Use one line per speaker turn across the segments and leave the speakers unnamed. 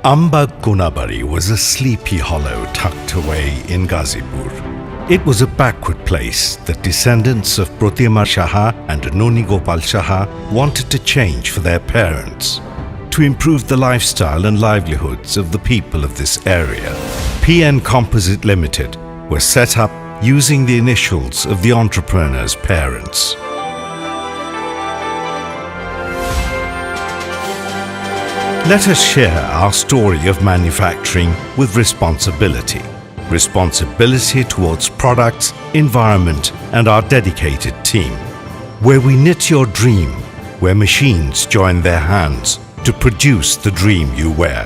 Ambag Gunabari was a sleepy hollow tucked away in Ghazipur. It was a backward place that descendants of Pratyamar Shaha and Noni Gopal Shaha wanted to change for their parents. To improve the lifestyle and livelihoods of the people of this area, PN Composite Limited was set up using the initials of the entrepreneur's parents. Let us share our story of manufacturing with responsibility. Responsibility towards products, environment, and our dedicated team. Where we knit your dream, where machines join their hands to produce the dream you wear.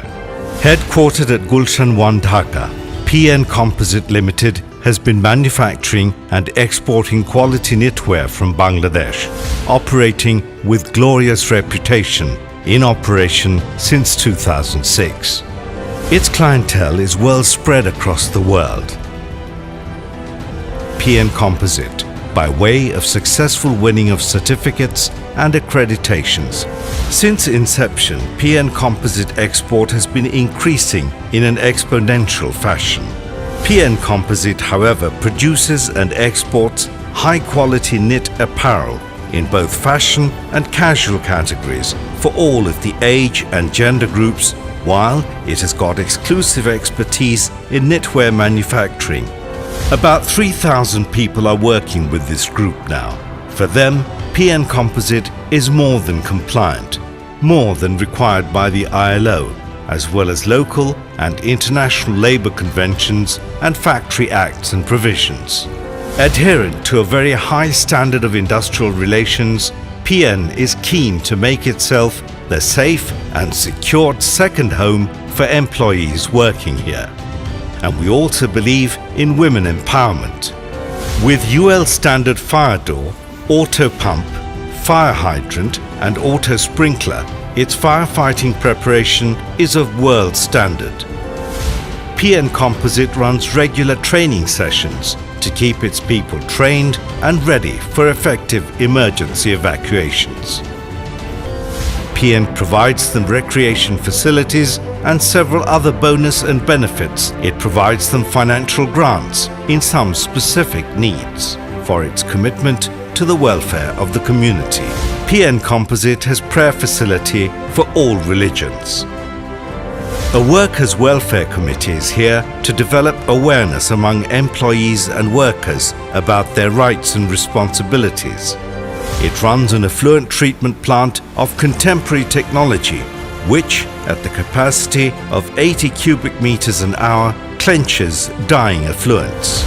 Headquartered at Gulshan 1, Dhaka, PN Composite Limited has been manufacturing and exporting quality knitwear from Bangladesh, operating with glorious reputation, in operation since 2006. Its clientele is well spread across the world. PN Composite, by way of successful winning of certificates and accreditations. Since inception, PN Composite export has been increasing in an exponential fashion. PN Composite, however, produces and exports high-quality knit apparel in both fashion and casual categories for all of the age and gender groups, while it has got exclusive expertise in knitwear manufacturing. About 3,000 people are working with this group now. For them, PN Composite is more than compliant, more than required by the ILO, as well as local and international labour conventions and factory acts and provisions. Adherent to a very high standard of industrial relations, PN is keen to make itself the safe and secured second home for employees working here. And we also believe in women empowerment. With UL standard fire door, auto pump, fire hydrant and auto sprinkler, its firefighting preparation is of world standard. PN Composite runs regular training sessions to keep its people trained and ready for effective emergency evacuations. PN provides them recreation facilities and several other bonus and benefits. It provides them financial grants in some specific needs for its commitment to the welfare of the community. PN Composite has prayer facility for all religions. A workers' welfare committee is here to develop awareness among employees and workers about their rights and responsibilities. It runs an effluent treatment plant of contemporary technology, which, at the capacity of 80 cubic meters an hour, clenches dyeing effluents.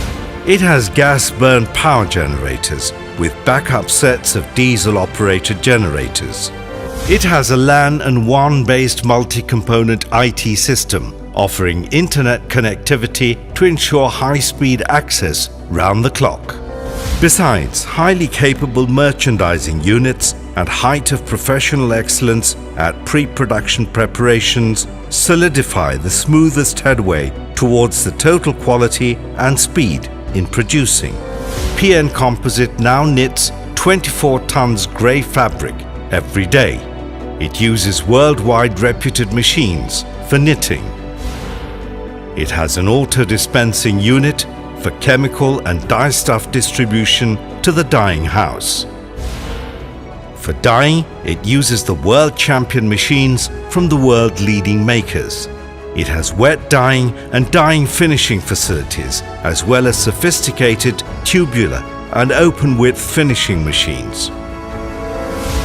It has gas-burn power generators with backup sets of diesel-operated generators. It has a LAN and WAN-based multi-component IT system offering internet connectivity to ensure high-speed access round the clock. Besides, highly capable merchandising units and height of professional excellence at pre-production preparations solidify the smoothest headway towards the total quality and speed in producing. PN Composite now knits 24 tons grey fabric every day. It uses worldwide reputed machines for knitting. It has an auto-dispensing unit for chemical and dye stuff distribution to the dyeing house. For dyeing, it uses the world champion machines from the world leading makers. It has wet dyeing and dyeing finishing facilities, as well as sophisticated tubular and open width finishing machines.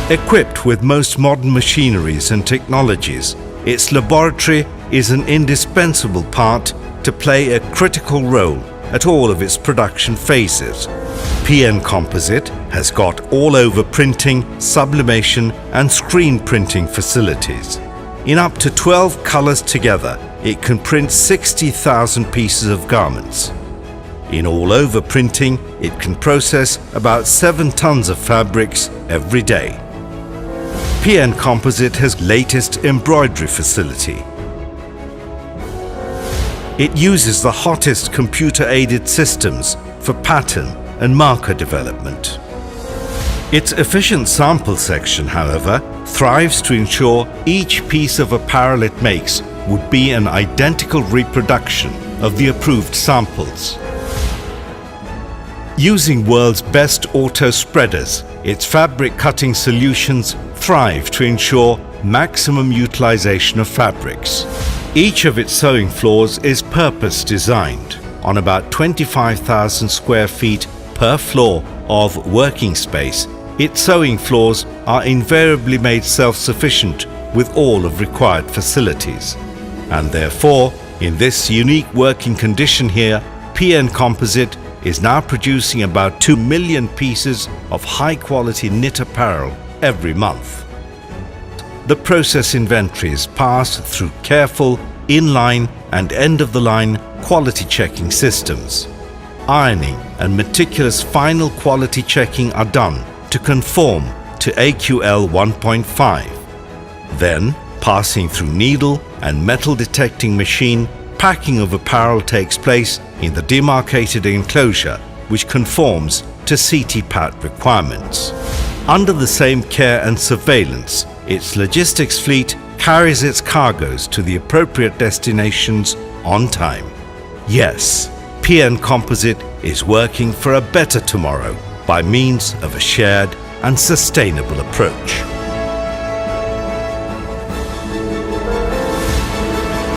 Equipped with most modern machineries and technologies, its laboratory is an indispensable part to play a critical role at all of its production phases. PN Composite has got all-over printing, sublimation and screen printing facilities. In up to 12 colors together, it can print 60,000 pieces of garments. In all-over printing, it can process about 7 tons of fabrics every day. PN Composite has latest embroidery facility. It uses the hottest computer-aided systems for pattern and marker development. Its efficient sample section, however, thrives to ensure each piece of apparel it makes would be an identical reproduction of the approved samples. Using world's best auto spreaders, its fabric cutting solutions thrive to ensure maximum utilization of fabrics. Each of its sewing floors is purpose designed on about 25,000 square feet per floor of working space. Its sewing floors are invariably made self-sufficient with all of required facilities. And therefore, in this unique working condition here, PN Composite is now producing about 2 million pieces of high-quality knit apparel every month. The process inventory is passed through careful inline and end-of-the-line quality checking systems. Ironing and meticulous final quality checking are done to conform to AQL 1.5. Then, passing through needle and metal detecting machine, packing of apparel takes place in the demarcated enclosure which conforms to CTPAT requirements. Under the same care and surveillance, its logistics fleet carries its cargoes to the appropriate destinations on time. Yes, PN Composite is working for a better tomorrow by means of a shared and sustainable approach.